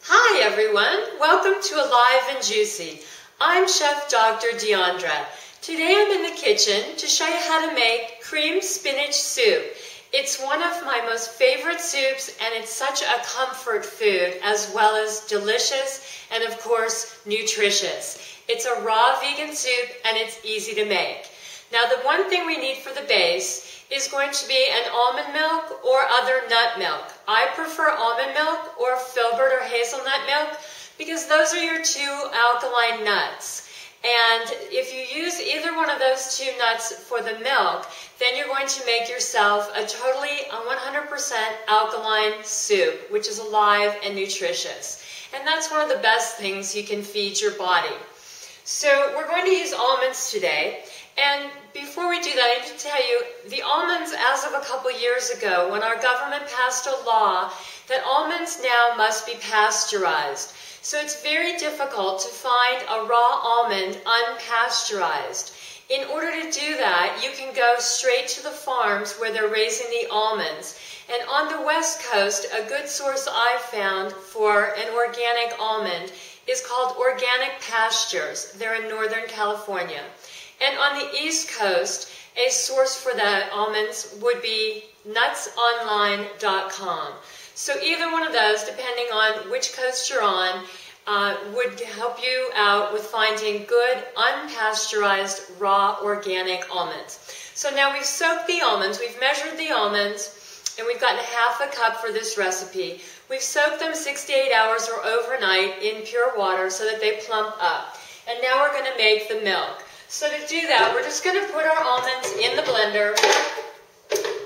Hi everyone, welcome to Alive and Juicy. I'm Chef Dr. Deandra. Today I'm in the kitchen to show you how to make cream spinach soup. It's one of my most favorite soups and it's such a comfort food as well as delicious and of course nutritious. It's a raw vegan soup and it's easy to make. Now the one thing we need for the base is going to be an almond milk or other nut milk. I prefer almond milk or filbert or hazelnut milk because those are your two alkaline nuts. And if you use either one of those two nuts for the milk, then you're going to make yourself a totally 100% alkaline soup, which is alive and nutritious. And that's one of the best things you can feed your body. So we're going to use almonds today. And before we do that, I need to tell you, the almonds, as of a couple years ago, when our government passed a law that almonds now must be pasteurized. So it's very difficult to find a raw almond unpasteurized. In order to do that, you can go straight to the farms where they're raising the almonds. And on the West Coast, a good source I've found for an organic almond is called Organic Pastures. They're in Northern California. And on the East Coast, a source for the almonds would be nutsonline.com. So either one of those, depending on which coast you're on, would help you out with finding good, unpasteurized, raw, organic almonds. So now we've soaked the almonds, we've measured the almonds, and we've gotten ½ a cup for this recipe. We've soaked them 6 to 8 hours or overnight in pure water so that they plump up. And now we're going to make the milk. So to do that, we're just going to put our almonds in the blender.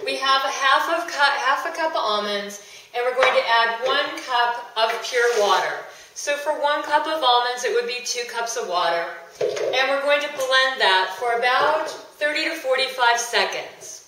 We have half a cup of almonds, and we're going to add 1 cup of pure water. So for 1 cup of almonds, it would be 2 cups of water. And we're going to blend that for about 30 to 45 seconds.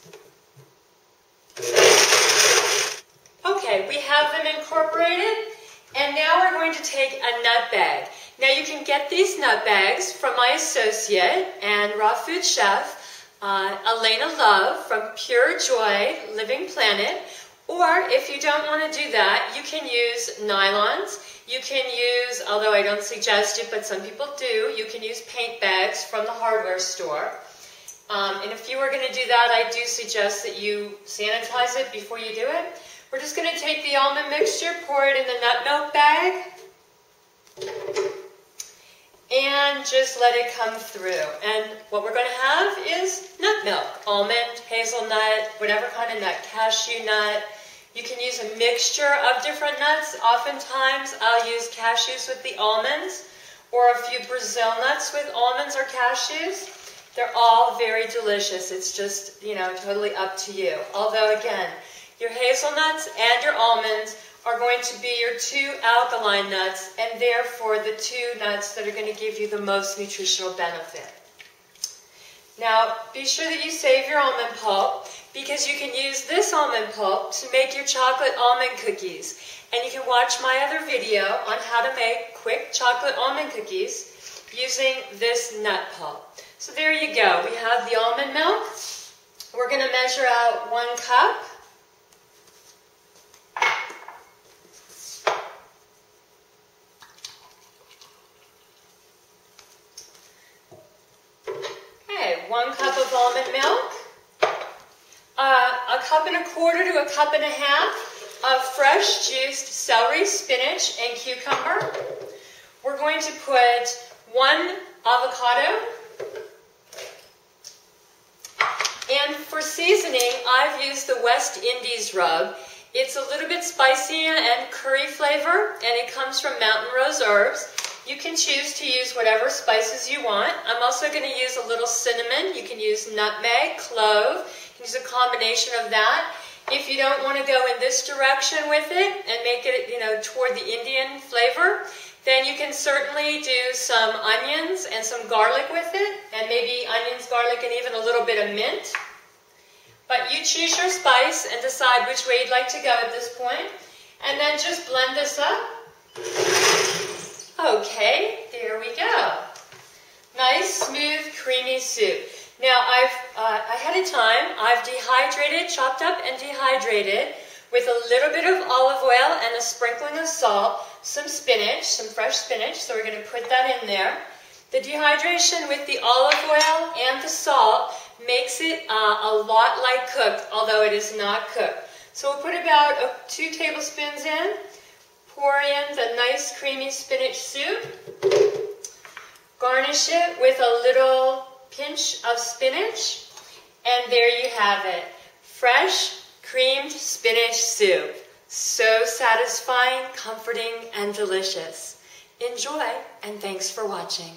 Okay, we have them incorporated, and now we're going to take a nut bag. Now you can get these nut bags from my associate and raw food chef, Elena Love from Pure Joy Living Planet. Or if you don't want to do that, you can use nylons. You can use, although I don't suggest it, but some people do, you can use paint bags from the hardware store. And if you were going to do that, I do suggest that you sanitize it before you do it. We're just going to take the almond mixture, pour it in the nut milk bag, and just let it come through. And what we're going to have is nut milk, almond, hazelnut, whatever kind of nut, cashew nut. You can use a mixture of different nuts. Oftentimes I'll use cashews with the almonds, or a few Brazil nuts with almonds or cashews. They're all very delicious. It's just, totally up to you. Although again, your hazelnuts and your almonds are going to be your 2 alkaline nuts, and therefore the 2 nuts that are going to give you the most nutritional benefit. Now, be sure that you save your almond pulp, because you can use this almond pulp to make your chocolate almond cookies. And you can watch my other video on how to make quick chocolate almond cookies using this nut pulp. So there you go. We have the almond milk. We're going to measure out 1 cup. Okay, 1 cup of almond milk. 1¼ to 1½ cups of fresh juiced celery, spinach, and cucumber. We're going to put 1 avocado. And for seasoning, I've used the West Indies rub. It's a little bit spicy and curry flavor, and it comes from Mountain Rose Herbs. You can choose to use whatever spices you want. I'm also going to use a little cinnamon. You can use nutmeg, clove. You can use a combination of that. If you don't want to go in this direction with it and make it, toward the Indian flavor, then you can certainly do some onions and some garlic with it, and maybe onions, garlic, and even a little bit of mint. But you choose your spice and decide which way you'd like to go at this point. And then just blend this up. Okay, there we go. Nice, smooth, creamy soup. Now, ahead of time, I've chopped up and dehydrated with a little bit of olive oil and a sprinkling of salt, some spinach, some fresh spinach, so we're going to put that in there. The dehydration with the olive oil and the salt makes it a lot like cooked, although it is not cooked. So we'll put about 2 tablespoons in, pour in the nice creamy spinach soup, garnish it with a little pinch of spinach, and there you have it. Fresh, creamed spinach soup. So satisfying, comforting, and delicious. Enjoy, and thanks for watching.